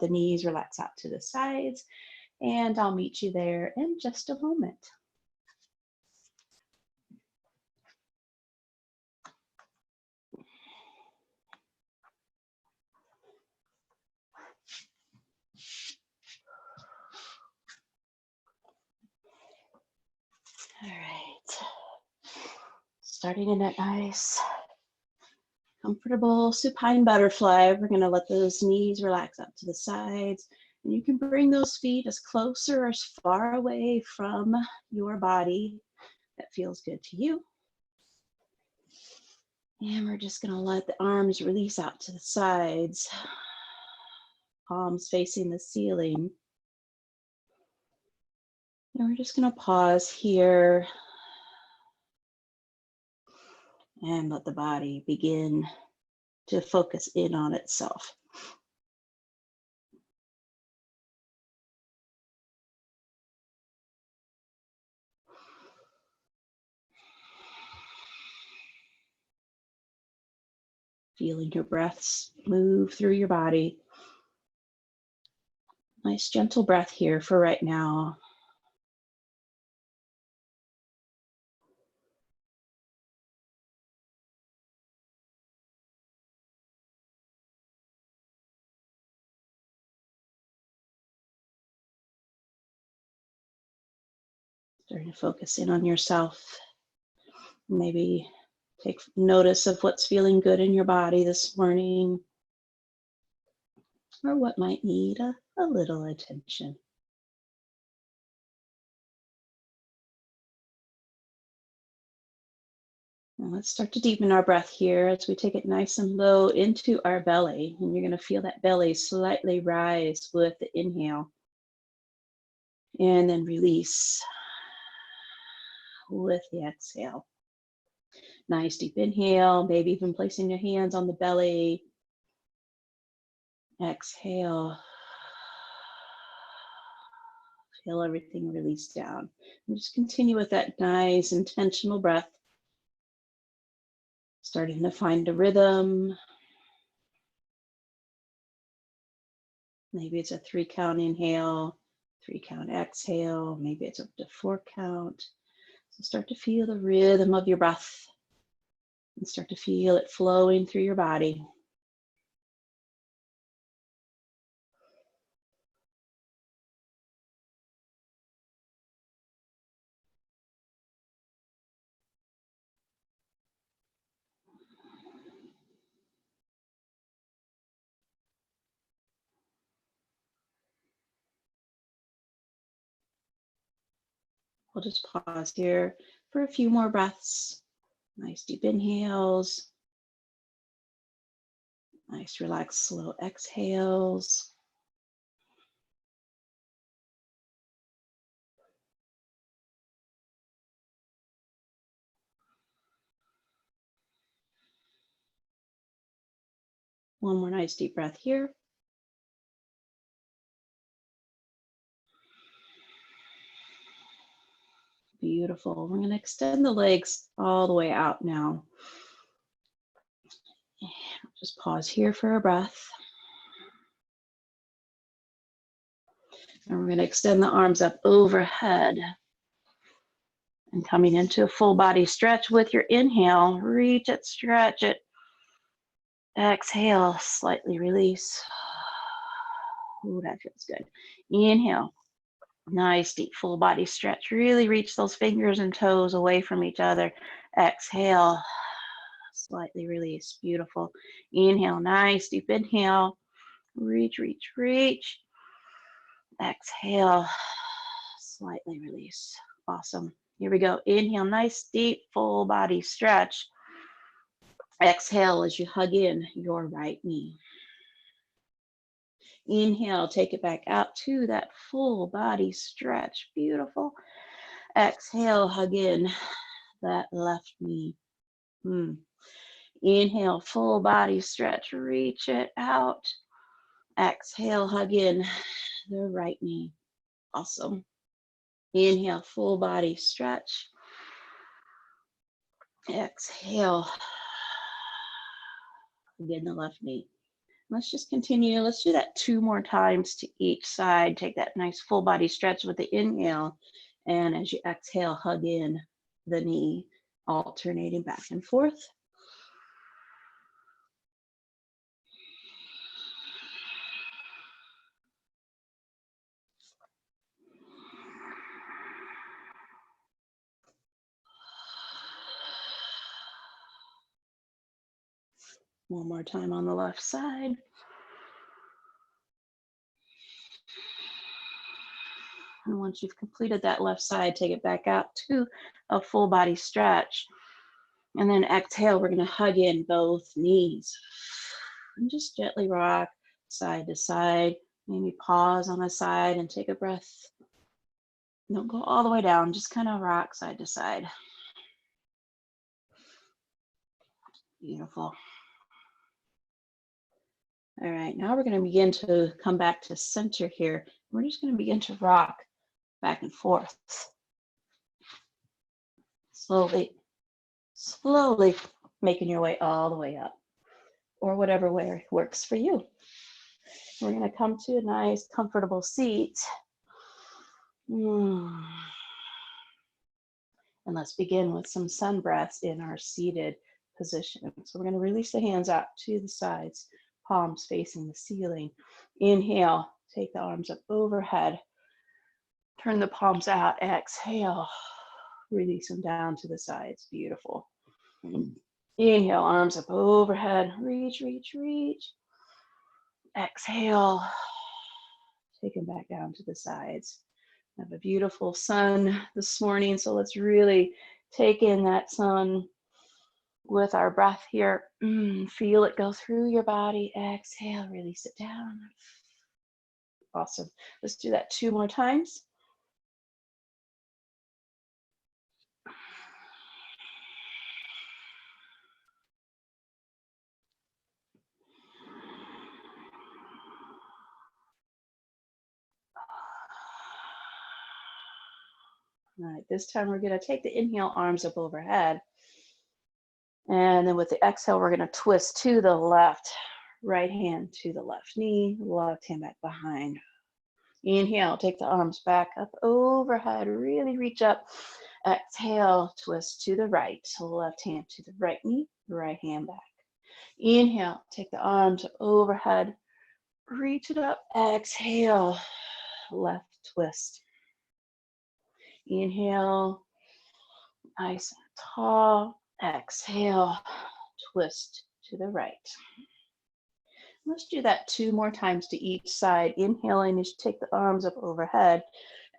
the knees relax out to the sides, and I'll meet you there in just a moment. All right, starting in that nice, comfortable supine butterfly. We're gonna let those knees relax out to the sides. And you can bring those feet as close or as far away from your body that feels good to you. And we're just gonna let the arms release out to the sides, palms facing the ceiling. And we're just gonna pause here and let the body begin to focus in on itself. Feeling your breaths move through your body. Nice gentle breath here for right now. Starting to focus in on yourself. Maybe take notice of what's feeling good in your body this morning, or what might need a little attention. Now let's start to deepen our breath here as we take it nice and low into our belly. And you're going to feel that belly slightly rise with the inhale. And then release with the exhale. Nice deep inhale, maybe even placing your hands on the belly. Exhale. Feel everything release down. And just continue with that nice intentional breath. Starting to find a rhythm. Maybe it's a 3-count inhale, 3-count exhale. Maybe it's up to 4-count. So start to feel the rhythm of your breath and start to feel it flowing through your body. We'll just pause here for a few more breaths. Nice deep inhales. Nice relaxed slow exhales. One more nice deep breath here. Beautiful. We're going to extend the legs all the way out now. Just pause here for a breath. And we're going to extend the arms up overhead. And coming into a full body stretch with your inhale, reach it, stretch it. Exhale, slightly release. Ooh, that feels good. Inhale, nice deep full body stretch. Really reach those fingers and toes away from each other. Exhale, slightly release. Beautiful. Inhale, nice deep inhale. Reach, reach, reach. Exhale, slightly release. Awesome. Here we go. Inhale, nice deep full body stretch. Exhale as you hug in your right knee. Inhale, take it back out to that full body stretch. Beautiful. Exhale, hug in that left knee. Inhale, full body stretch. Reach it out. Exhale, hug in the right knee. Awesome. Inhale, full body stretch. Exhale, again the left knee. Let's just continue. Let's do that 2 more times to each side. Take that nice full body stretch with the inhale. And as you exhale, hug in the knee, alternating back and forth. One more time on the left side. And once you've completed that left side, take it back out to a full body stretch. And then exhale, we're going to hug in both knees. And just gently rock side to side. Maybe pause on the side and take a breath. Don't go all the way down, just kind of rock side to side. Beautiful. All right, now we're going to begin to come back to center here. We're just going to begin to rock back and forth. Slowly, slowly making your way all the way up, or whatever way works for you. We're going to come to a nice, comfortable seat. And let's begin with some sun breaths in our seated position. So we're going to release the hands out to the sides, palms facing the ceiling. Inhale, take the arms up overhead. Turn the palms out. Exhale, release them down to the sides. Beautiful. Inhale, arms up overhead. Reach, reach, reach. Exhale, take them back down to the sides. I have a beautiful sun this morning, so let's really take in that sun with our breath here. Feel it go through your body. Exhale, release it down. Awesome. Let's do that 2 more times. All right, this time we're going to take the inhale, arms up overhead. And then with the exhale, we're going to twist to the left, right hand to the left knee, left hand back behind. Inhale, take the arms back up overhead, really reach up. Exhale, twist to the right, left hand to the right knee, right hand back. Inhale, take the arms up overhead, reach it up. Exhale, left twist. Inhale, nice and tall. Exhale, twist to the right. Let's do that 2 more times to each side. Inhaling as you take the arms up overhead.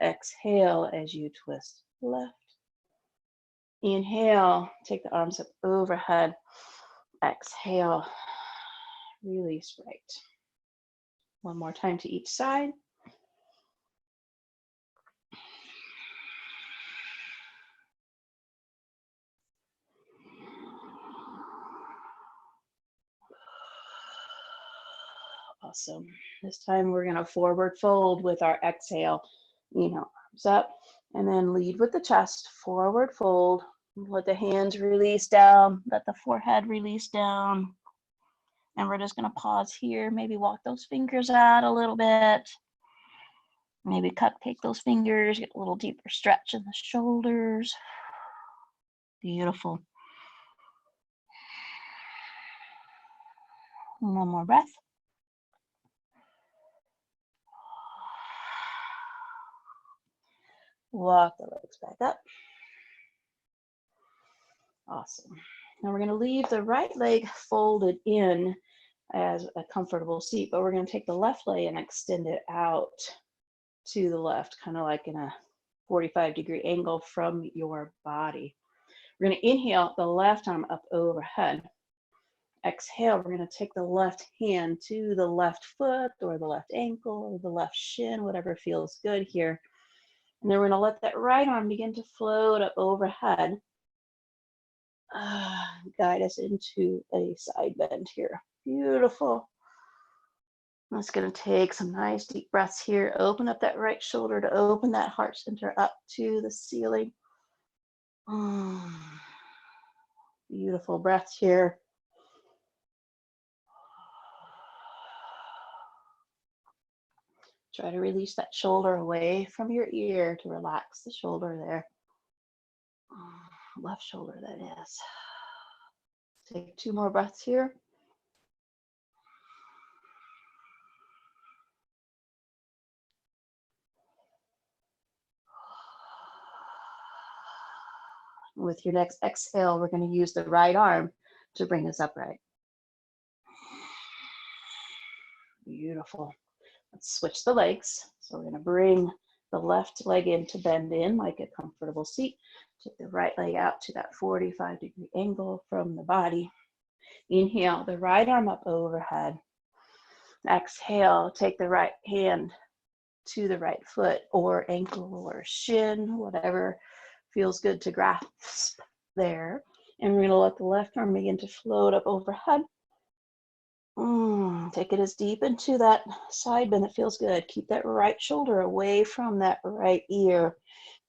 Exhale as you twist left. Inhale, take the arms up overhead. Exhale, release right. One more time to each side. Awesome. This time we're going to forward fold with our exhale. Inhale, arms up, and then lead with the chest. Forward fold. Let the hands release down. Let the forehead release down. And we're just going to pause here. Maybe walk those fingers out a little bit. Maybe cupcake those fingers. Get a little deeper stretch in the shoulders. Beautiful. One more breath. Walk the legs back up. Awesome. Now we're going to leave the right leg folded in as a comfortable seat, but we're going to take the left leg and extend it out to the left, kind of like in a 45-degree angle from your body. We're going to inhale the left arm up overhead. Exhale, we're going to take the left hand to the left foot or the left ankle or the left shin, whatever feels good here. And then we're going to let that right arm begin to float up overhead. Guide us into a side bend here. Beautiful. I'm just going to take some nice deep breaths here. Open up that right shoulder to open that heart center up to the ceiling. Beautiful breaths here. Try to release that shoulder away from your ear to relax the shoulder there. Left shoulder, that is. Take 2 more breaths here. With your next exhale, we're going to use the right arm to bring us upright. Beautiful. Let's switch the legs. So we're going to bring the left leg in to bend in like a comfortable seat. Take the right leg out to that 45-degree angle from the body. Inhale, the right arm up overhead. Exhale, take the right hand to the right foot or ankle or shin, whatever feels good to grasp there. And we're going to let the left arm begin to float up overhead. Take it as deep into that side bend that feels good. Keep that right shoulder away from that right ear.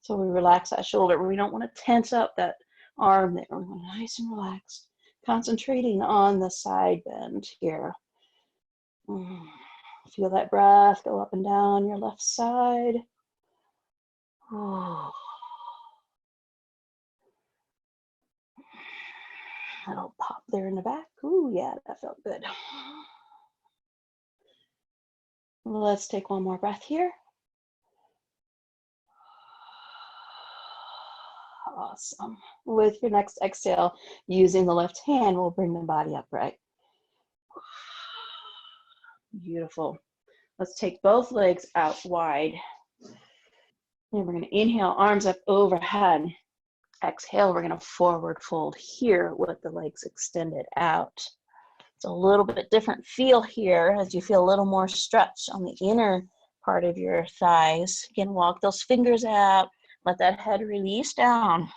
So we relax that shoulder. We don't want to tense up that arm there. We want nice and relaxed. Concentrating on the side bend here. Feel that breath go up and down your left side. Oh. That'll pop there in the back. Ooh, yeah, that felt good. Let's take one more breath here. Awesome. With your next exhale, using the left hand, we'll bring the body upright. Beautiful. Let's take both legs out wide. And we're going to inhale, arms up overhead. Exhale, we're going to forward fold here with the legs extended out. It's a little bit different feel here as you feel a little more stretch on the inner part of your thighs. Again, walk those fingers out. Let that head release down.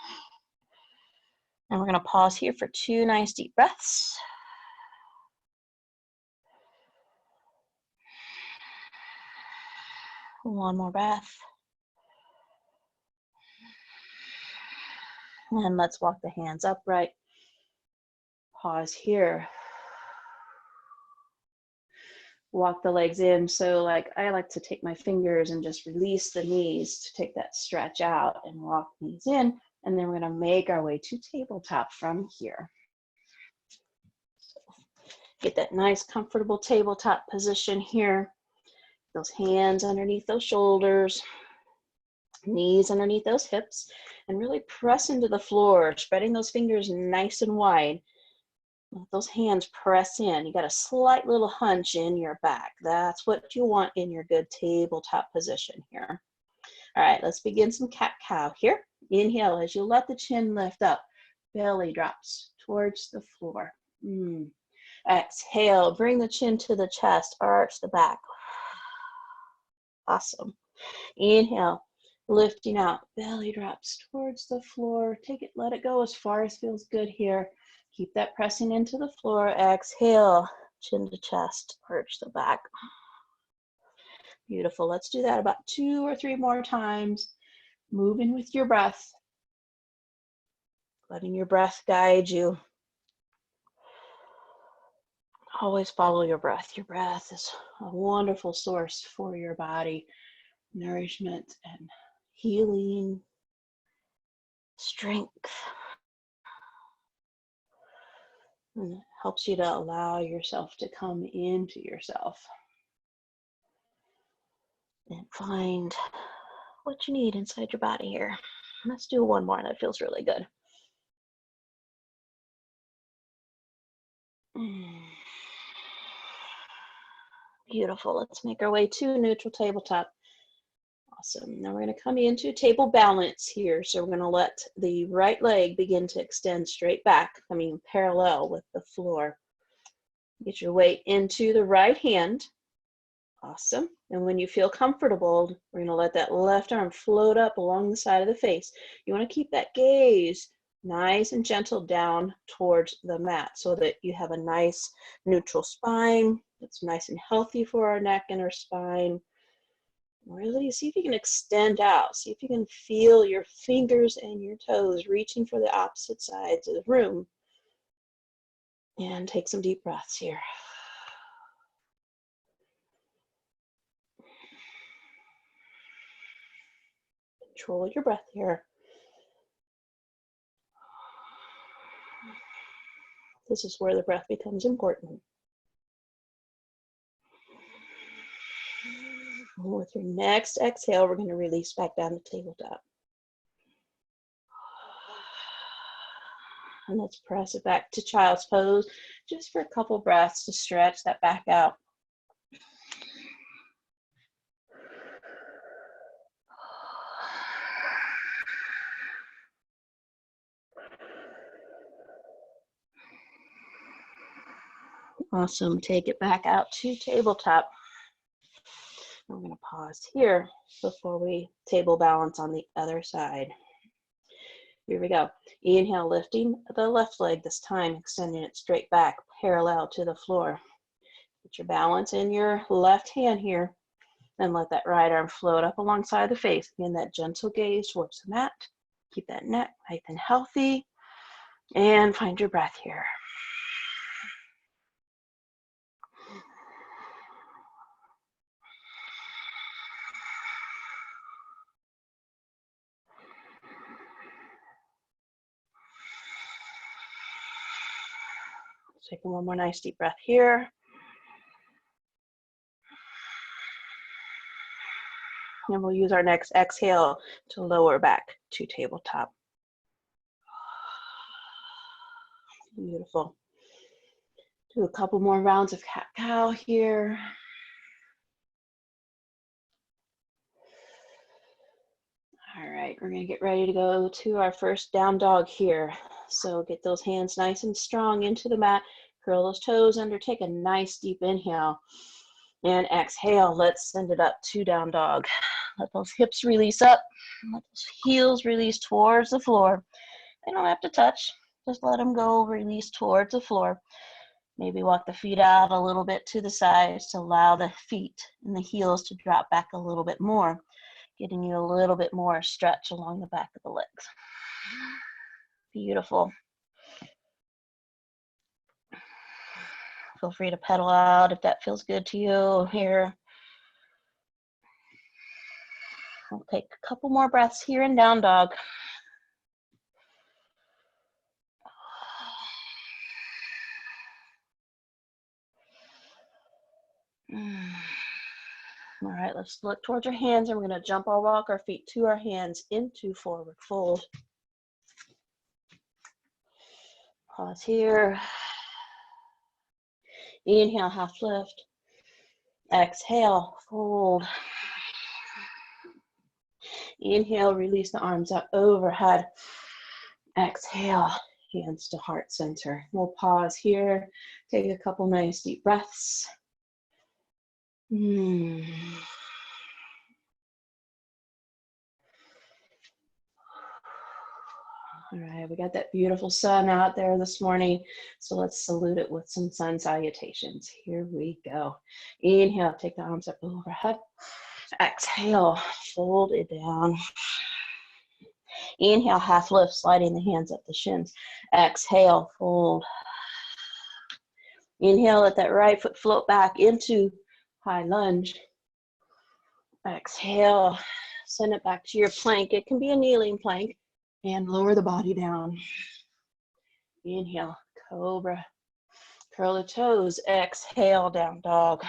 And we're going to pause here for 2 nice deep breaths. One more breath. And let's walk the hands upright. Pause here. Walk the legs in. So like I like to take my fingers and just release the knees to take that stretch out and walk knees in. And then we're going to make our way to tabletop from here. So get that nice comfortable tabletop position here. Those hands underneath those shoulders, knees underneath those hips, and really press into the floor, spreading those fingers nice and wide. Let those hands press in. You got a slight little hunch in your back. That's what you want in your good tabletop position here. All right, let's begin some cat-cow here. Inhale as you let the chin lift up. Belly drops towards the floor. Exhale, bring the chin to the chest, arch the back. Awesome. Inhale, lifting out. Belly drops towards the floor. Take it, let it go as far as feels good here. Keep that pressing into the floor. Exhale, chin to chest, arch the back. Beautiful. Let's do that about 2 or 3 more times. Moving with your breath. Letting your breath guide you. Always follow your breath. Your breath is a wonderful source for your body. Nourishment and healing, strength. And it helps you to allow yourself to come into yourself and find what you need inside your body here. Let's do one more. That feels really good. Beautiful. Let's make our way to neutral tabletop. Awesome. Now we're going to come into table balance here. So we're going to let the right leg begin to extend straight back, coming parallel with the floor. Get your weight into the right hand. Awesome. And when you feel comfortable, we're going to let that left arm float up along the side of the face. You want to keep that gaze nice and gentle down towards the mat so that you have a nice neutral spine. It's nice and healthy for our neck and our spine. Really see if you can extend out. See if you can feel your fingers and your toes reaching for the opposite sides of the room. And take some deep breaths here. Control your breath here. This is where the breath becomes important. With your next exhale, we're going to release back down to tabletop. And let's press it back to child's pose just for a couple breaths to stretch that back out. Awesome. Take it back out to tabletop. I'm going to pause here before we table balance on the other side. Here we go. Inhale, lifting the left leg this time, extending it straight back, parallel to the floor. Put your balance in your left hand here, and let that right arm float up alongside the face. Again, that gentle gaze towards the mat. Keep that neck nice and healthy, and find your breath here. Take one more nice deep breath here. And we'll use our next exhale to lower back to tabletop. Beautiful. Do a couple more rounds of cat-cow here. All right, we're gonna get ready to go to our first down dog here. So get those hands nice and strong into the mat. Curl those toes under, take a nice deep inhale. And exhale, let's send it up to down dog. Let those hips release up. Let those heels release towards the floor. They don't have to touch. Just let them go, release towards the floor. Maybe walk the feet out a little bit to the sides to allow the feet and the heels to drop back a little bit more, getting you a little bit more stretch along the back of the legs. Beautiful. Feel free to pedal out if that feels good to you here. We'll take a couple more breaths here in down dog. All right, let's look towards our hands, and we're going to jump or walk our feet to our hands into forward fold. Pause here. Inhale, half lift. Exhale, fold. Inhale, release the arms up overhead. Exhale, hands to heart center. We'll pause here. Take a couple nice deep breaths. All right, we got that beautiful sun out there this morning, so let's salute it with some sun salutations. Here we go. Inhale, take the arms up overhead. Exhale, fold it down. Inhale, half lift, sliding the hands up the shins. Exhale, fold. Inhale, let that right foot float back into high lunge. Exhale, send it back to your plank. It can be a kneeling plank. And lower the body down. Inhale, cobra. Curl the toes. Exhale, down dog.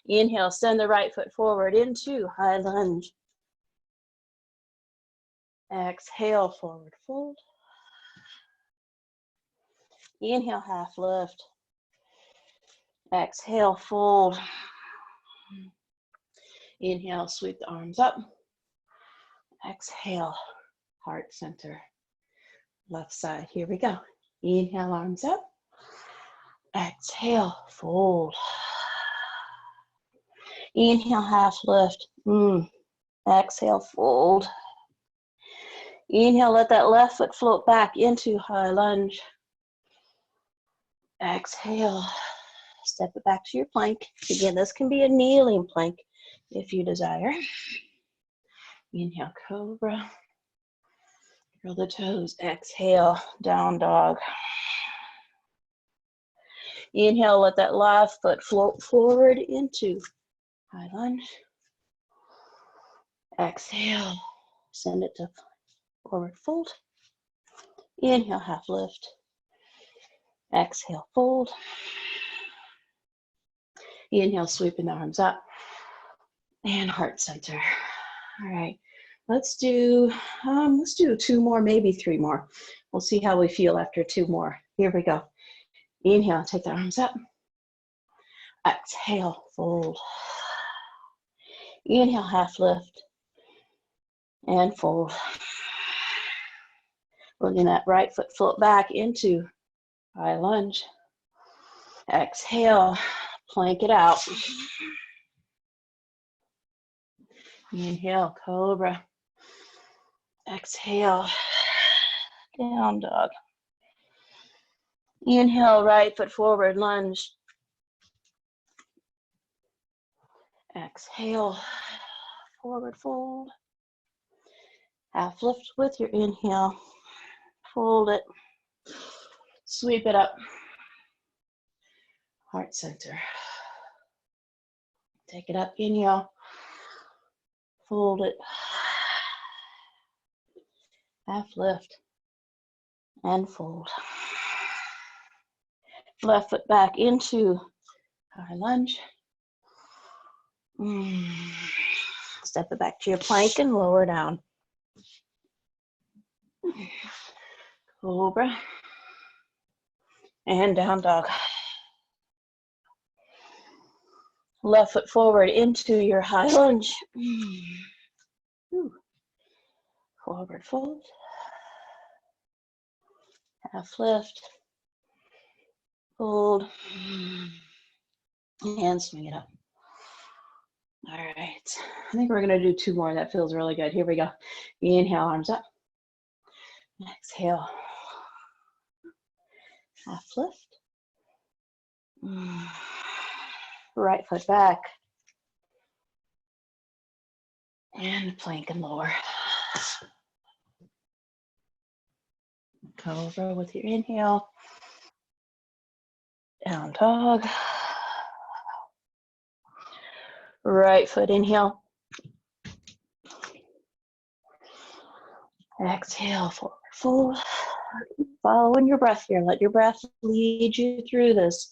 Inhale, send the right foot forward into high lunge. Exhale, forward fold. Inhale, half lift. Exhale, fold. Inhale, sweep the arms up. Exhale, heart center. Left side, here we go. Inhale, arms up. Exhale, fold. Inhale, half lift. Exhale, fold. Inhale, let that left foot float back into high lunge. Exhale, step it back to your plank. Again, this can be a kneeling plank if you desire. Inhale, cobra. Curl the toes. Exhale, down dog. Inhale, let that left foot float forward into high lunge. Exhale, send it to forward fold. Inhale, half lift. Exhale, fold. Inhale, sweeping the arms up. And heart center. All right, let's do 2 more, maybe 3 more. We'll see how we feel after 2 more. Here we go. Inhale, take the arms up. Exhale, fold. Inhale, half lift. And fold. Looking that right foot float back into high lunge. Exhale, plank it out. Inhale, cobra. Exhale, down dog. Inhale, right foot forward, lunge. Exhale, forward fold. Half lift with your inhale. Fold it. Sweep it up. Heart center. Take it up, inhale. Fold it. Half lift. And fold. Left foot back into high lunge. Step it back to your plank and lower down. Cobra. And down dog. Left foot forward into your high lunge. Forward fold. Half lift. Fold. And swing it up. All right. I think we're going to do 2 more. That feels really good. Here we go. Inhale, arms up. Exhale. Half lift. Right foot back. And plank and lower. Cobra with your inhale. Down dog. Right foot inhale. Exhale, forward fold. Following your breath here. Let your breath lead you through this.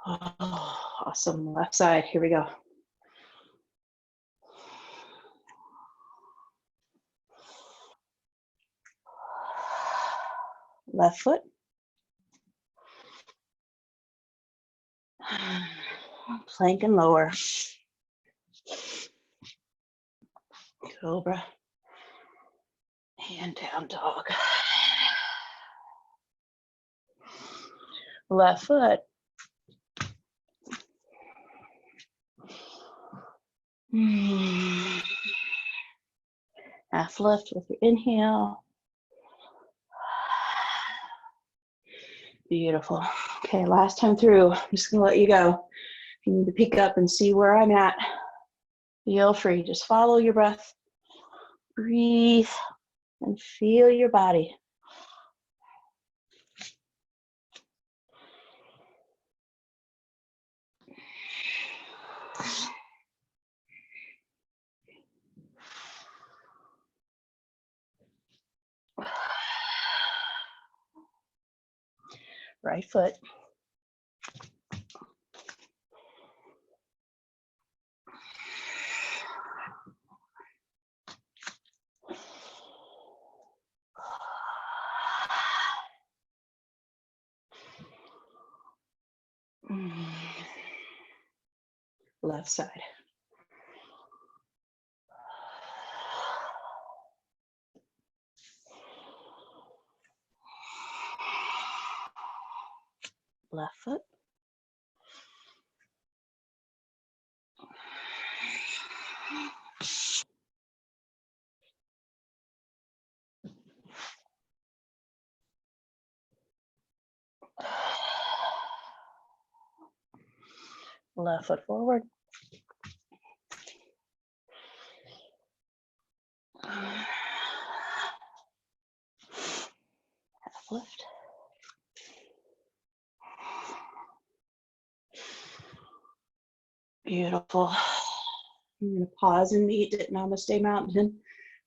Oh, awesome. Left side. Here we go. Left foot. Plank and lower. Cobra. And down dog. Left foot. Half lift with your inhale. Beautiful. Okay, last time through. I'm just going to let you go. If you need to pick up and see where I'm at, feel free. Just follow your breath. Breathe and feel your body. Right foot. Left side. Left foot. Left foot forward. Half lift. Beautiful. I'm going to pause and meet at Namaste Mountain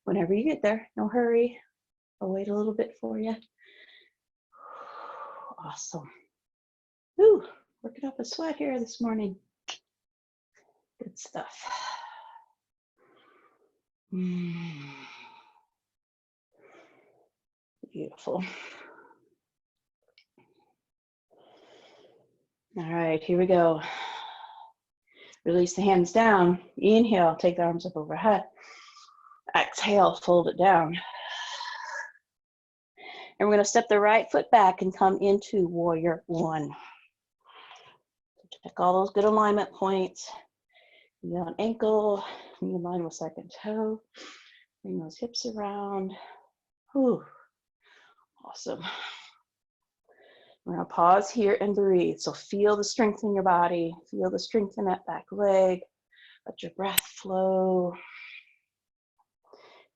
whenever you get there. No hurry. I'll wait a little bit for you. Awesome. Ooh, working up a sweat here this morning. Good stuff. Beautiful. All right, here we go. Release the hands down. Inhale, take the arms up overhead. Exhale, fold it down. And we're going to step the right foot back and come into warrior one. Check all those good alignment points. Knee on ankle, knee in line with second toe. Bring those hips around. Whew. Awesome. We're going to pause here and breathe. So feel the strength in your body. Feel the strength in that back leg. Let your breath flow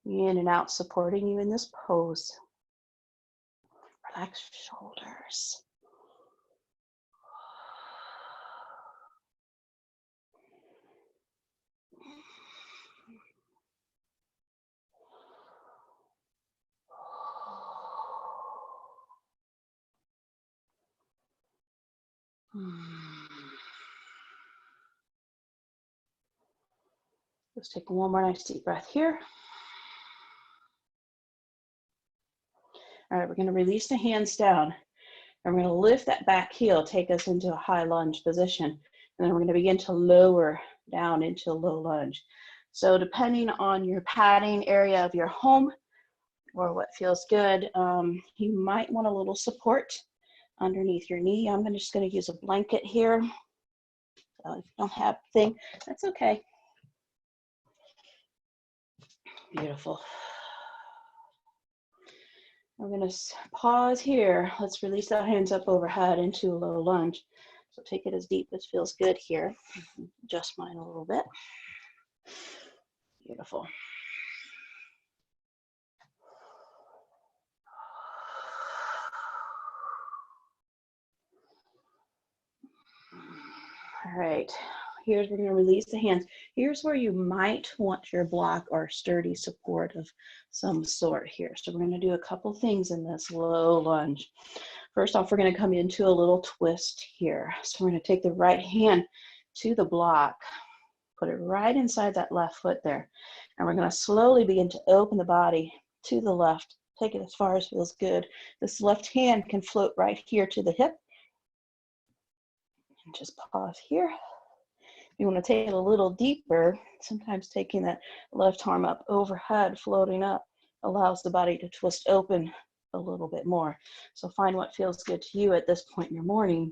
in and out, supporting you in this pose. Relax your shoulders. Let's take one more nice deep breath here. All right, we're going to release the hands down. And we're going to lift that back heel, take us into a high lunge position. And then we're going to begin to lower down into a low lunge. So depending on your padding area of your home or what feels good, you might want a little support underneath your knee. I'm just going to use a blanket here. So if you don't have a thing, that's okay. Beautiful. We're going to pause here. Let's release our hands up overhead into a low lunge. So take it as deep as feels good here. Adjust mine a little bit. Beautiful. All right, here's where we're going to release the hands. Here's where you might want your block or sturdy support of some sort here. So we're going to do a couple things in this low lunge. First off, we're going to come into a little twist here. So we're going to take the right hand to the block, put it right inside that left foot there. And we're going to slowly begin to open the body to the left. Take it as far as feels good. This left hand can float right here to the hip. And just pause here. You want to take it a little deeper. Sometimes taking that left arm up overhead, floating up, allows the body to twist open a little bit more. So find what feels good to you at this point in your morning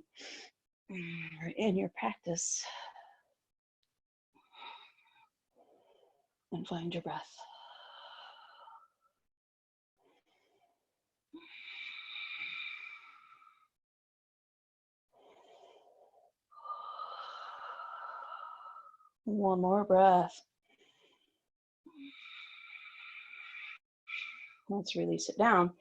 or in your practice. And find your breath. One more breath. Let's release it down.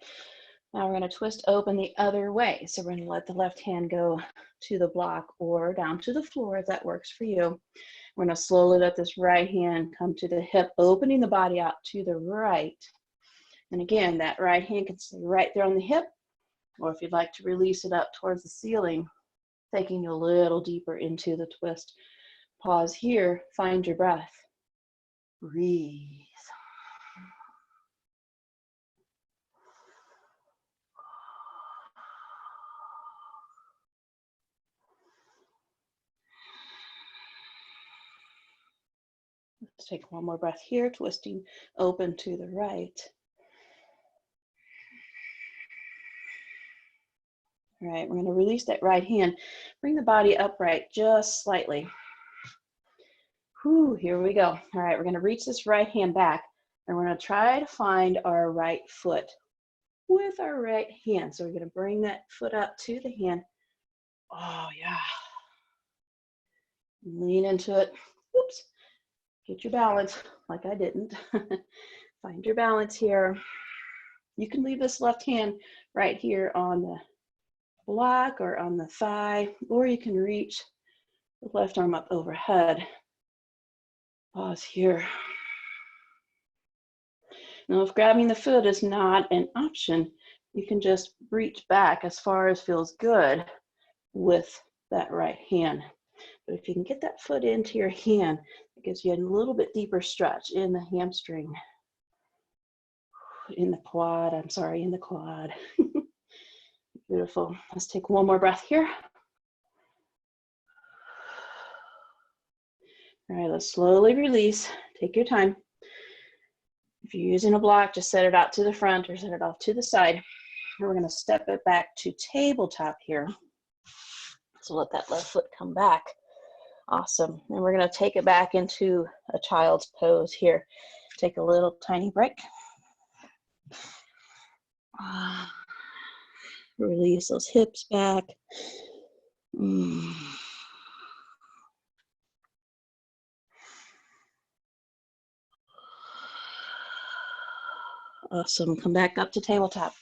Now we're going to twist open the other way. So we're going to let the left hand go to the block or down to the floor if that works for you. We're going to slowly let this right hand come to the hip, opening the body out to the right. And again, that right hand can stay right there on the hip, or if you'd like to release it up towards the ceiling, taking you a little deeper into the twist. Pause here, find your breath. Breathe. Let's take one more breath here, twisting open to the right. All right, we're going to release that right hand. Bring the body upright just slightly. Whew, here we go. All right, we're going to reach this right hand back, and we're going to try to find our right foot with our right hand. So we're going to bring that foot up to the hand. Oh, yeah. Lean into it. Oops. Get your balance, like I didn't. Find your balance here. You can leave this left hand right here on the block or on the thigh, or you can reach The left arm up overhead. Pause here. Now, if grabbing the foot is not an option, you can just reach back as far as feels good with that right hand. But if you can get that foot into your hand, it gives you a little bit deeper stretch in the hamstring, in the quad, in the quad. Beautiful. Let's take one more breath here. All right, let's slowly release. Take your time. If you're using a block, just set it out to the front or set it off to the side. And we're going to step it back to tabletop here. So let that left foot come back. Awesome. And we're going to take it back into a child's pose here. Take a little tiny break. Release those hips back. Awesome. Come back up to tabletop.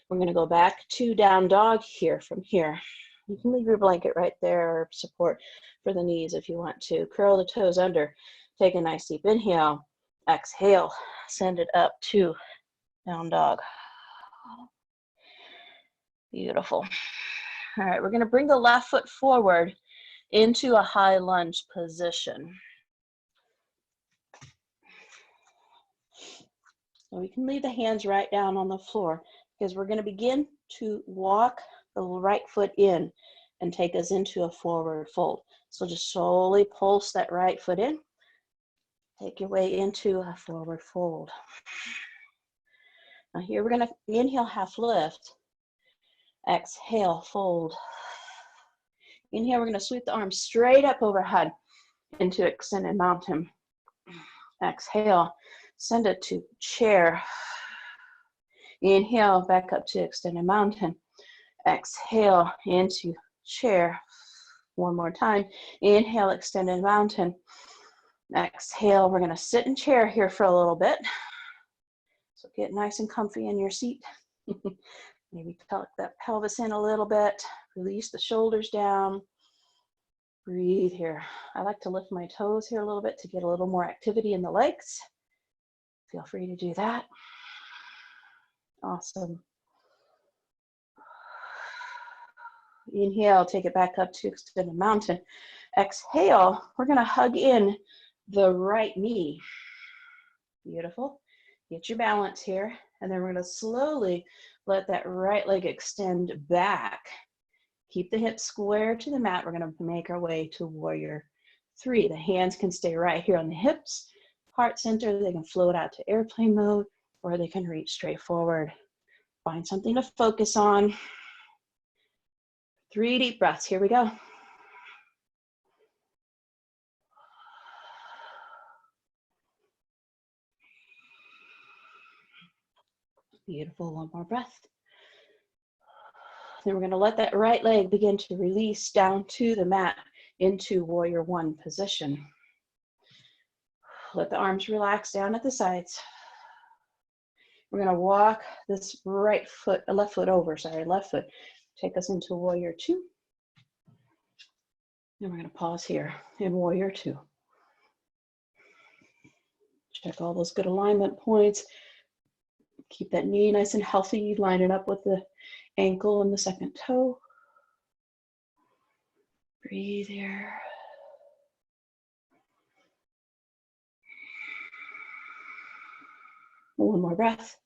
We're going to go back to down dog here from here. You can leave your blanket right there or support for the knees if you want to. Curl the toes under. Take a nice deep inhale. Exhale. Send it up to down dog. Beautiful. All right, we're going to bring the left foot forward into a high lunge position. So we can leave the hands right down on the floor because we're going to begin to walk the right foot in and take us into a forward fold. So just slowly pulse that right foot in. Take your way into a forward fold. Now here we're going to inhale, half lift. Exhale, fold. Inhale, we're going to sweep the arms straight up overhead into extended mountain. Exhale, send it to chair. Inhale, back up to extended mountain. Exhale, into chair. One more time. Inhale, extended mountain. Exhale, we're going to sit in chair here for a little bit. So get nice and comfy in your seat. Maybe tuck that pelvis in a little bit. Release the shoulders down. Breathe here. I like to lift my toes here a little bit to get a little more activity in the legs. Feel free to do that. Awesome. Inhale, take it back up to extended mountain. Exhale, we're going to hug in the right knee. Beautiful. Get your balance here. And then we're going to slowly let that right leg extend back. Keep the hips square to the mat. We're going to make our way to warrior three. The hands can stay right here on the hips, heart center. They can float out to airplane mode, or they can reach straight forward. Find something to focus on. 3 deep breaths. Here we go. Beautiful. One more breath. Then we're going to let that right leg begin to release down to the mat into warrior one position. Let the arms relax down at the sides. We're going to walk this left foot over. Take us into warrior two. And we're going to pause here in warrior two. Check all those good alignment points. Keep that knee nice and healthy. Line it up with the ankle and the second toe. Breathe here. One more breath.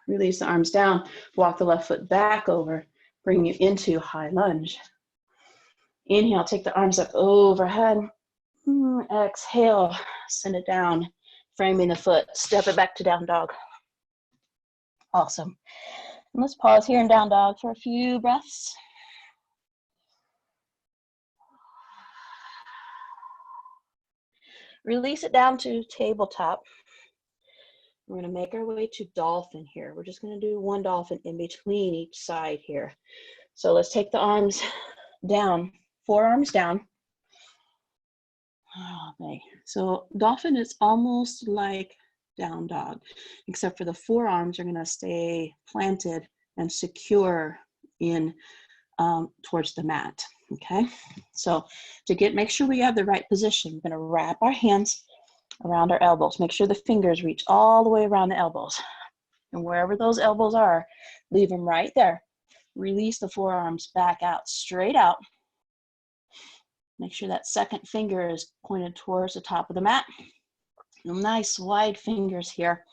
Release the arms down. Walk the left foot back over. Bring you into high lunge. Inhale, take the arms up overhead. Exhale, send it down. Framing the foot. Step it back to down dog. Awesome. And let's pause here in down dog for a few breaths. Release it down to tabletop. We're going to make our way to dolphin here. We're just going to do one dolphin in between each side here. So let's take the arms down, forearms down. Okay. So dolphin is almost like down dog, except for the forearms are going to stay planted and secure in towards the mat, okay? So to make sure we have the right position, we're gonna wrap our hands around our elbows. Make sure the fingers reach all the way around the elbows. And wherever those elbows are, leave them right there. Release the forearms back out, straight out. Make sure that second finger is pointed towards the top of the mat. Nice wide fingers here.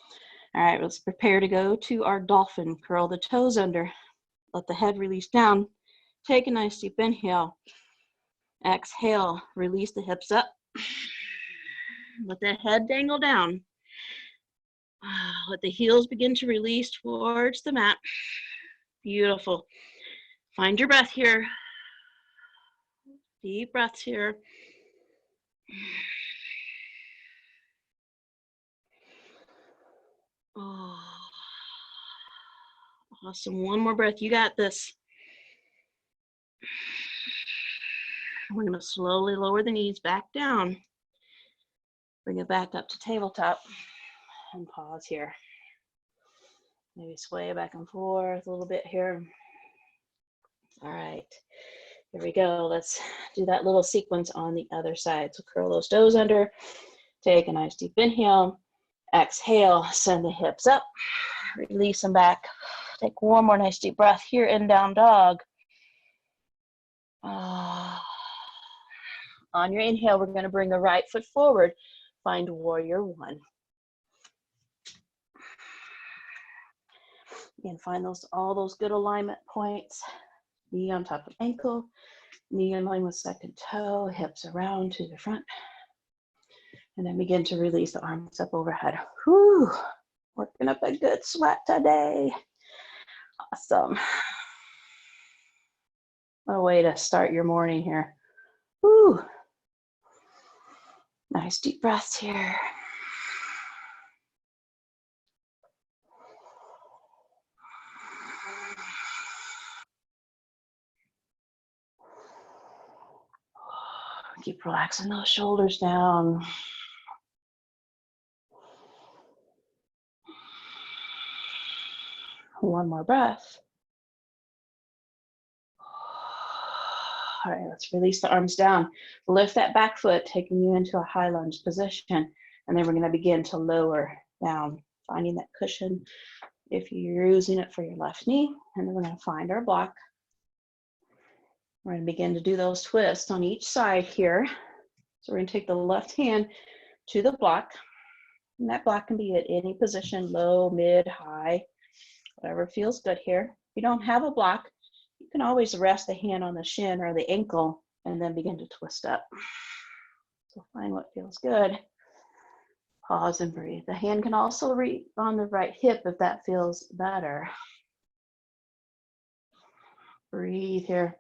All right, let's prepare to go to our dolphin. Curl the toes under. Let the head release down. Take a nice deep inhale. Exhale, release the hips up. Let the head dangle down. Let the heels begin to release towards the mat. Beautiful. Find your breath here. Deep breaths here. Oh, awesome. One more breath. You got this. We're going to slowly lower the knees back down. Bring it back up to tabletop and pause here. Maybe sway back and forth a little bit here. All right, here we go. Let's do that little sequence on the other side. So curl those toes under. Take a nice deep inhale. Exhale, send the hips up. Release them back. Take one more nice deep breath here in down dog. On your inhale, we're going to bring the right foot forward. Find warrior one. Again, find all those good alignment points. Knee on top of ankle, knee in line with second toe, hips around to the front. And then begin to release the arms up overhead. Whew, working up a good sweat today. Awesome. What a way to start your morning here. Whew. Nice deep breaths here. Keep relaxing those shoulders down. One more breath. All right, let's release the arms down. Lift that back foot, taking you into a high lunge position. And then we're going to begin to lower down, finding that cushion if you're using it for your left knee. And then we're going to find our block. We're going to begin to do those twists on each side here. So we're going to take the left hand to the block. And that block can be at any position, low, mid, high, whatever feels good here. If you don't have a block, you can always rest the hand on the shin or the ankle and then begin to twist up. So find what feels good. Pause and breathe. The hand can also reach on the right hip if that feels better. Breathe here.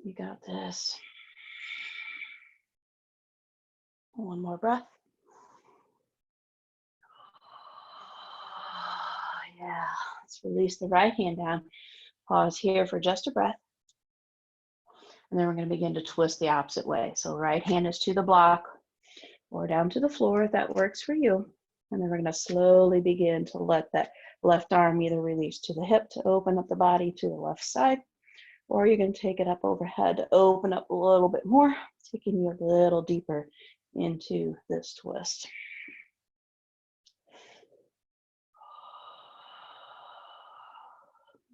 You got this. One more breath. Yeah, let's release the right hand down. Pause here for just a breath. And then we're going to begin to twist the opposite way. So right hand is to the block or down to the floor if that works for you. And then we're going to slowly begin to let that left arm either release to the hip to open up the body to the left side, or you're going to take it up overhead to open up a little bit more, taking you a little deeper into this twist.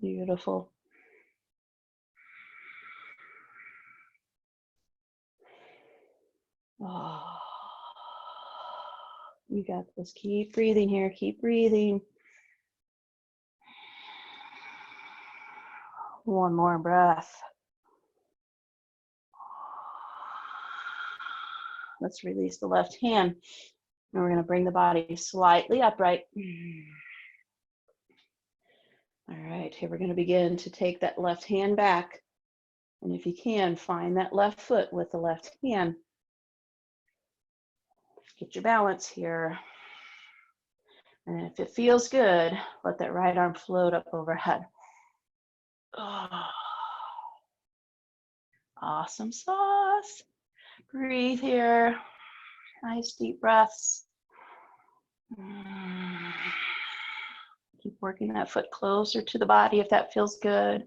Beautiful. Oh, you got this. Keep breathing here. Keep breathing. One more breath. Let's release the left hand. And we're going to bring the body slightly upright. All right, here we're going to begin to take that left hand back. And if you can, find that left foot with the left hand. Get your balance here. And if it feels good, let that right arm float up overhead. Oh, awesome sauce. Breathe here. Nice deep breaths. Keep working that foot closer to the body if that feels good.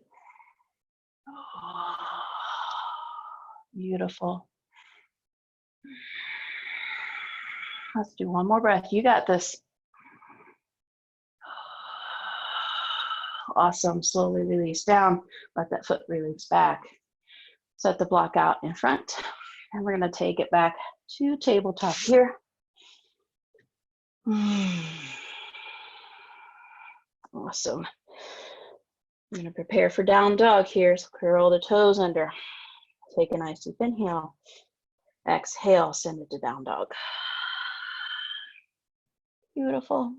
Beautiful. Let's do one more breath. You got this. Awesome. Slowly release down. Let that foot release back. Set the block out in front. And we're going to take it back to tabletop here. Awesome. I'm going to prepare for down dog here. So curl the toes under. Take a nice deep inhale. Exhale, send it to down dog. Beautiful.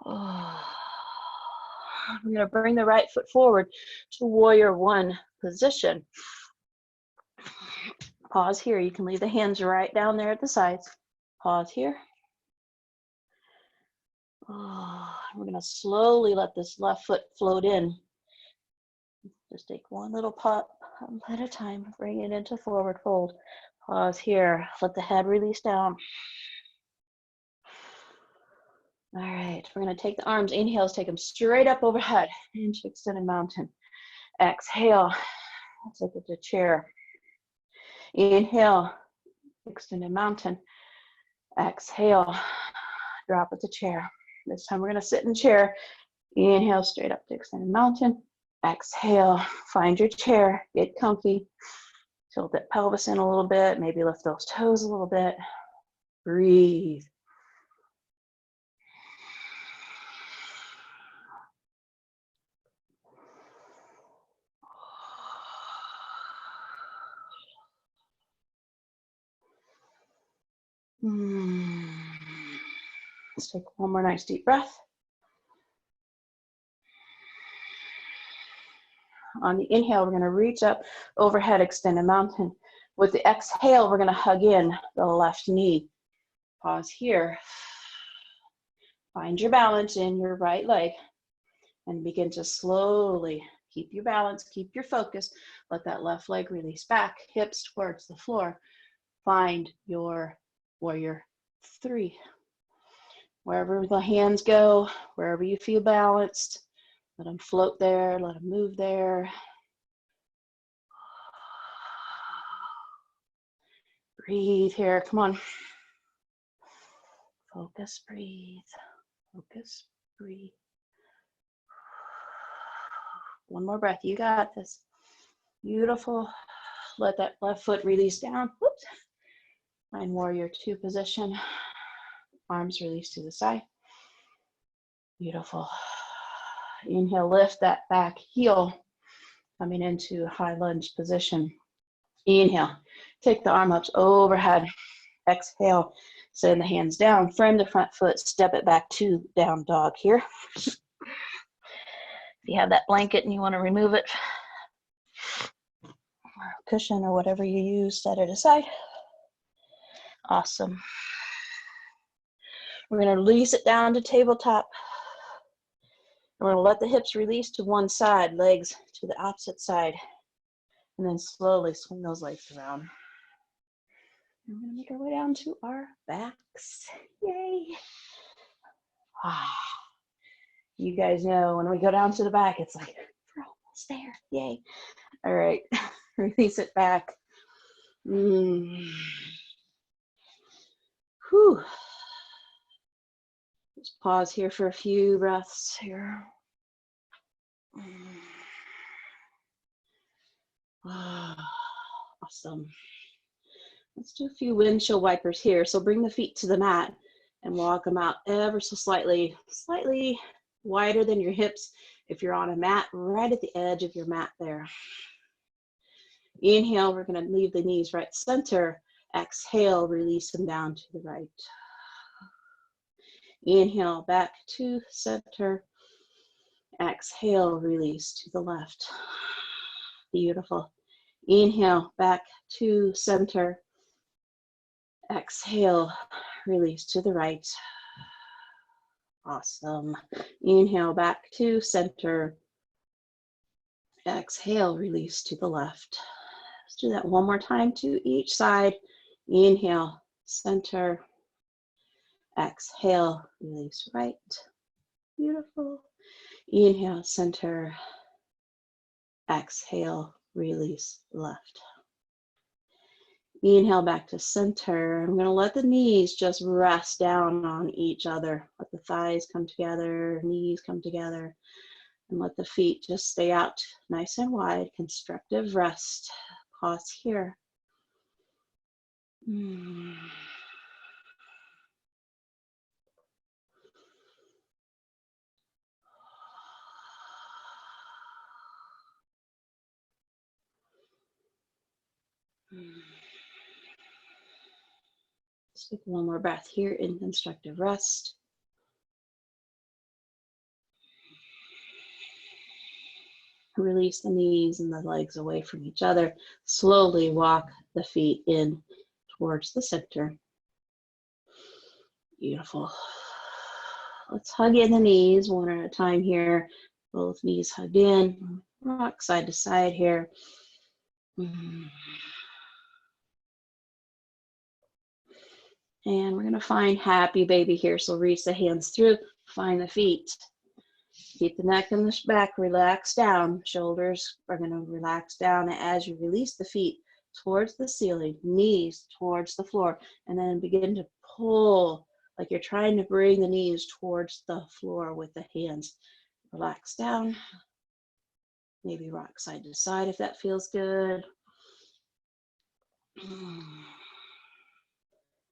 Oh. I'm going to bring the right foot forward to warrior one position. Pause here. You can leave the hands right down there at the sides. Pause here. Oh, we're going to slowly let this left foot float in. Just take one little pop at a time. Bring it into forward fold. Pause here. Let the head release down. All right, we're going to take the arms. Inhales, take them straight up overhead into extended mountain. Exhale, take it to chair. Inhale, extended mountain. Exhale, drop it to chair. This time we're going to sit in chair. Inhale, straight up to extended mountain. Exhale, find your chair, get comfy. Tilt that pelvis in a little bit, maybe lift those toes a little bit. Breathe. Let's take one more nice deep breath. On the inhale, we're going to reach up overhead, extended mountain. With the exhale, we're going to hug in the left knee. Pause here. Find your balance in your right leg and begin to slowly keep your balance, keep your focus. Let that left leg release back, hips towards the floor. Find your warrior three. Wherever the hands go, wherever you feel balanced, let them float there, let them move there. Breathe here, come on. Focus, breathe. Focus, breathe. One more breath, you got this. Beautiful. Let that left foot release down. Whoops. Find warrior two position. Arms release to the side. Beautiful. Inhale, lift that back heel. Coming into high lunge position. Inhale, take the arm ups overhead. Exhale, send the hands down. Frame the front foot, step it back to down dog here. If you have that blanket and you want to remove it, or a cushion or whatever you use, set it aside. Awesome. We're going to release it down to tabletop. We're going to let the hips release to one side, legs to the opposite side, and then slowly swing those legs around. And we're going to make our way down to our backs. Yay! You guys know when we go down to the back, it's like, we're almost there. Yay. All right, release it back. Whew. Just pause here for a few breaths here. Awesome. Let's do a few windshield wipers here. So bring the feet to the mat and walk them out ever so slightly wider than your hips. If you're on a mat, right at the edge of your mat there. Inhale, we're going to leave the knees right center. Exhale, release them down to the right. Inhale, back to center. Exhale, release to the left. Beautiful. Inhale, back to center. Exhale, release to the right. Awesome. Inhale, back to center. Exhale, release to the left. do that one more time to each side. Inhale, center. Exhale, release right. Beautiful. Inhale, center. Exhale, release left. Inhale back to center. I'm going to let the knees just rest down on each other. Let the thighs come together, knees come together, and let the feet just stay out nice and wide. Constructive rest. Pause here. Let's take one more breath here in constructive rest. Release the knees and the legs away from each other. Slowly walk the feet in towards the center. Beautiful. Let's hug in the knees one at a time here. Both knees hugged in. Rock side to side here. And we're going to find happy baby here. So reach the hands through, find the feet. Keep the neck and the back relaxed down. Shoulders are going to relax down as you release the feet towards the ceiling, knees towards the floor, and then begin to pull like you're trying to bring the knees towards the floor with the hands. Relax down. Maybe rock side to side if that feels good.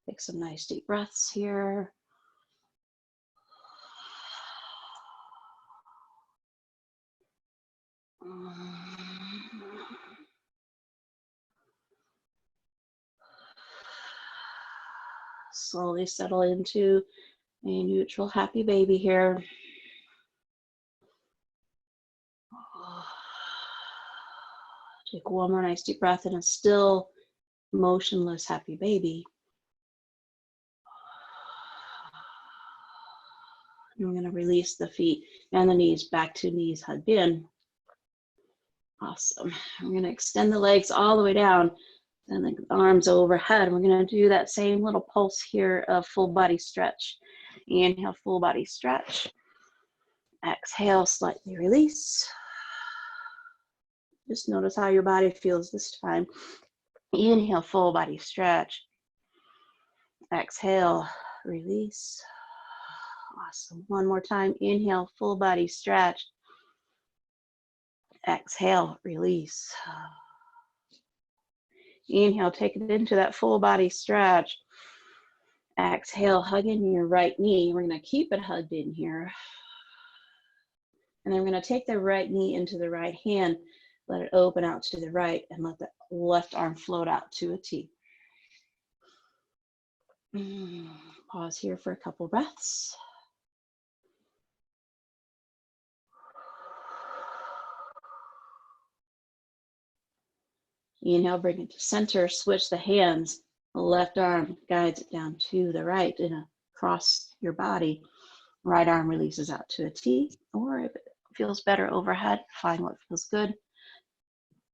Take some nice deep breaths here. Slowly settle into a neutral, happy baby here. Take one more nice deep breath in a still, motionless, happy baby. And we're going to release the feet and the knees back to knees hugged in. Awesome. We're going to extend the legs all the way down and the arms overhead. We're going to do that same little pulse here of full body stretch. Inhale, full body stretch. Exhale, slightly release. Just notice how your body feels this time. Inhale, full body stretch. Exhale, release. Awesome. One more time. Inhale, full body stretch. Exhale, release. Inhale, take it into that full body stretch. Exhale, hug in your right knee. We're going to keep it hugged in here. And then we're going to take the right knee into the right hand, let it open out to the right, and let the left arm float out to a T. Pause here for a couple breaths. Inhale, bring it to center, switch the hands. The left arm guides it down to the right and across your body. Right arm releases out to a T, or if it feels better overhead, find what feels good.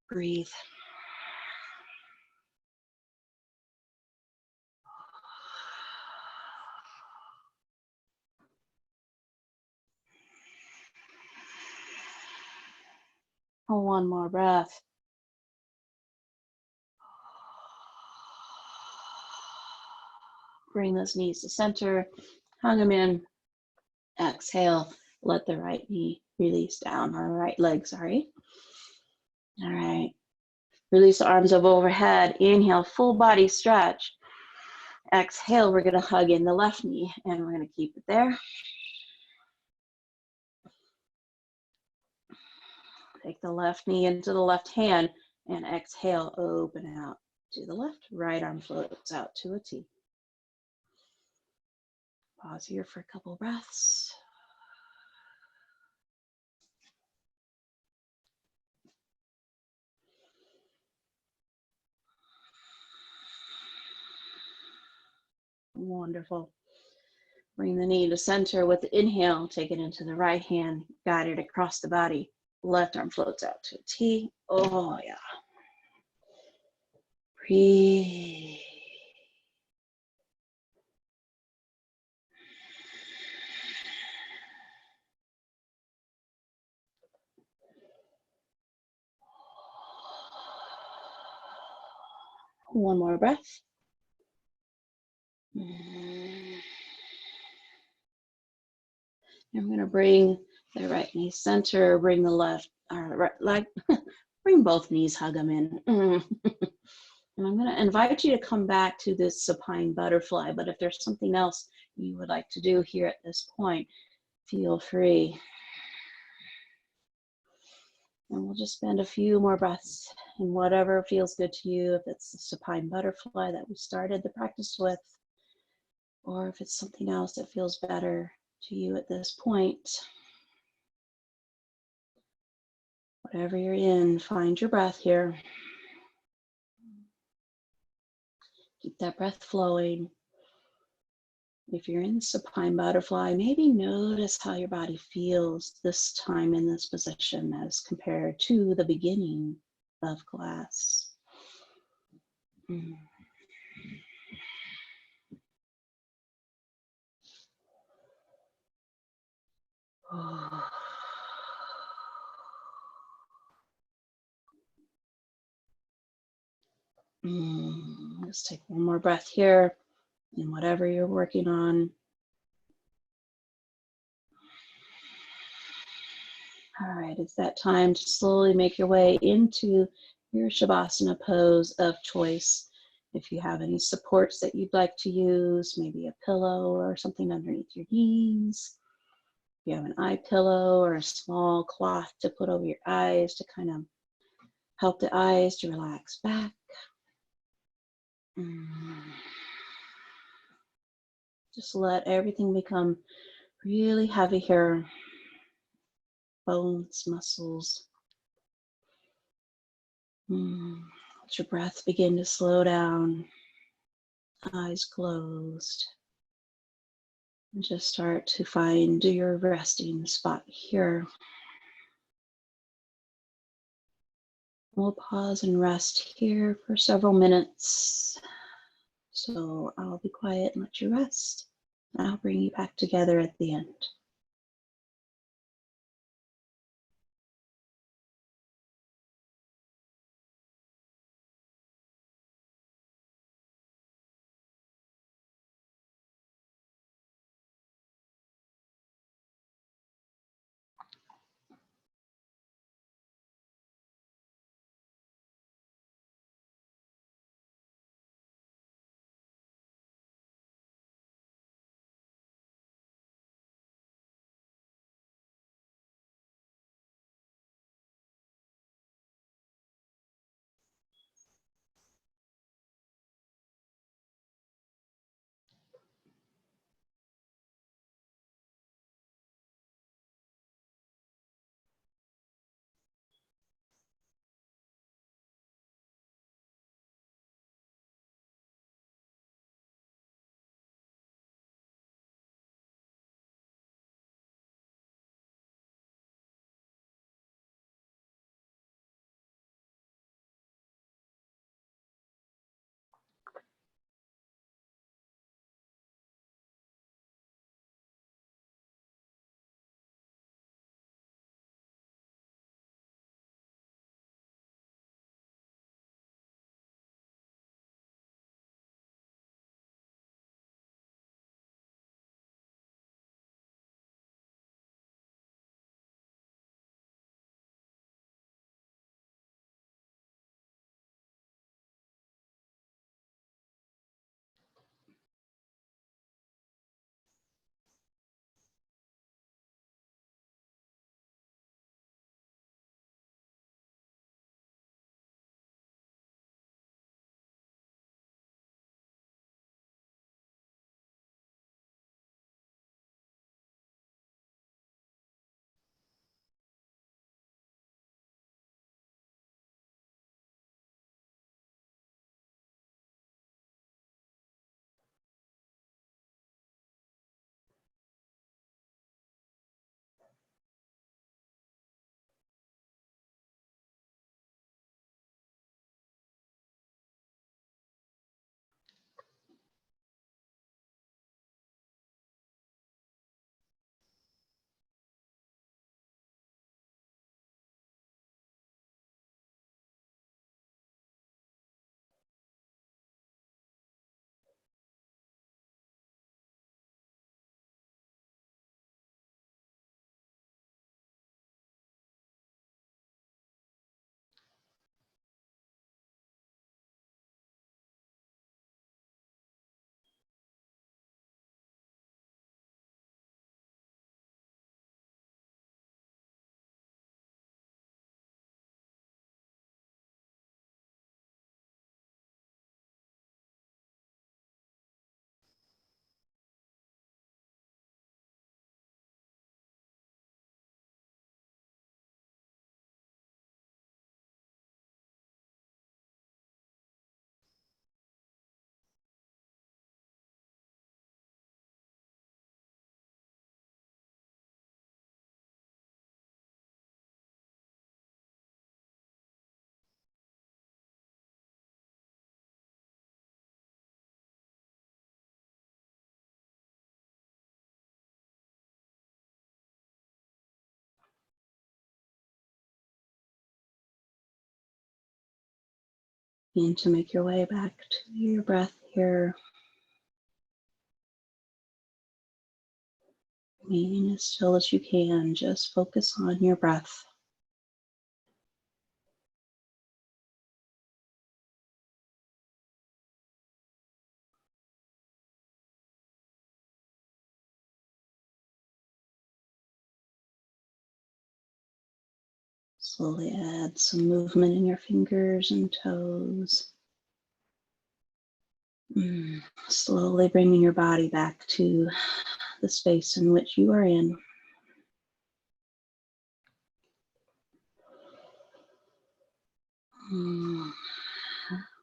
Breathe. One more breath. Bring those knees to center, hug them in. Exhale, let the right knee release down, or right leg, sorry. All right. Release the arms up overhead. Inhale, full body stretch. Exhale, we're going to hug in the left knee, and we're going to keep it there. Take the left knee into the left hand, and exhale, open out to the left. Right arm floats out to a T. Pause here for a couple breaths. Wonderful. Bring the knee to center with the inhale. Take it into the right hand, guide it across the body. Left arm floats out to a T. Oh, yeah. Breathe. One more breath. I'm going to bring the right knee center, bring the left, right, like, bring both knees, hug them in. And I'm going to invite you to come back to this supine butterfly, but if there's something else you would like to do here at this point, feel free. And we'll just spend a few more breaths in whatever feels good to you, if it's the supine butterfly that we started the practice with, or if it's something else that feels better to you at this point. Whatever you're in, find your breath here. Keep that breath flowing. If you're in supine butterfly, maybe notice how your body feels this time in this position as compared to the beginning of glass. Let's take one more breath here in whatever you're working on. All right, it's that time to slowly make your way into your Shavasana pose of choice. If you have any supports that you'd like to use, maybe a pillow or something underneath your knees. If you have an eye pillow or a small cloth to put over your eyes to kind of help the eyes to relax back. Just let everything become really heavy here. Bones, muscles. Let your breath begin to slow down. Eyes closed. And just start to find your resting spot here. We'll pause and rest here for several minutes. So I'll be quiet and let you rest. And I'll bring you back together at the end. Begin to make your way back to your breath here. Remaining as still as you can, just focus on your breath. Slowly add some movement in your fingers and toes. Slowly bringing your body back to the space in which you are in.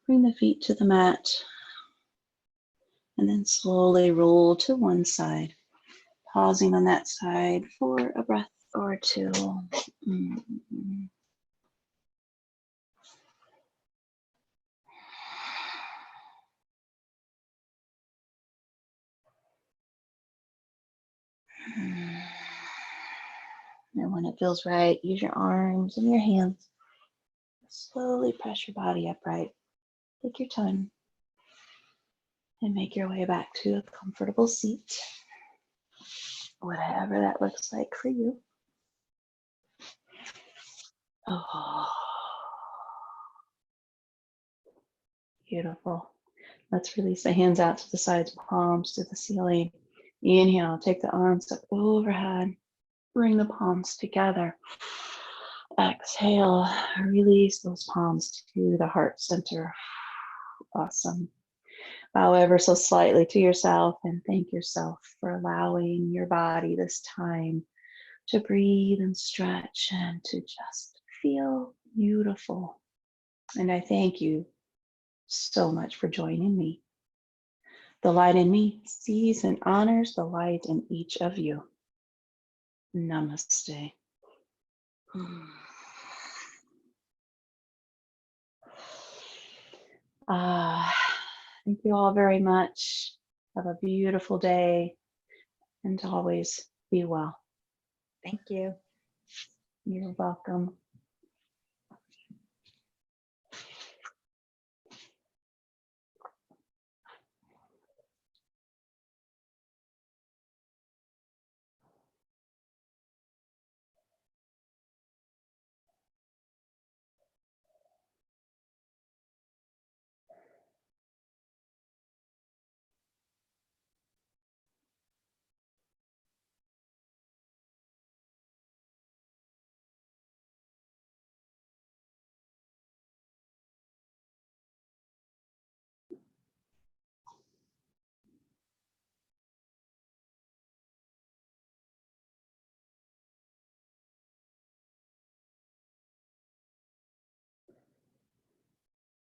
Bring the feet to the mat and then slowly roll to one side, pausing on that side for a breath or two. And when it feels right, use your arms and your hands. Slowly press your body upright. Take your time and make your way back to a comfortable seat, whatever that looks like for you. Oh, beautiful. Let's release the hands out to the sides, palms to the ceiling. Inhale, take the arms up overhead. Bring the palms together. Exhale, release those palms to the heart center. Awesome. Bow ever so slightly to yourself and thank yourself for allowing your body this time to breathe and stretch and to just feel beautiful. And I thank you so much for joining me. The light in me sees and honors the light in each of you. Namaste. Thank you all very much. Have a beautiful day and always be well. Thank you. You're welcome.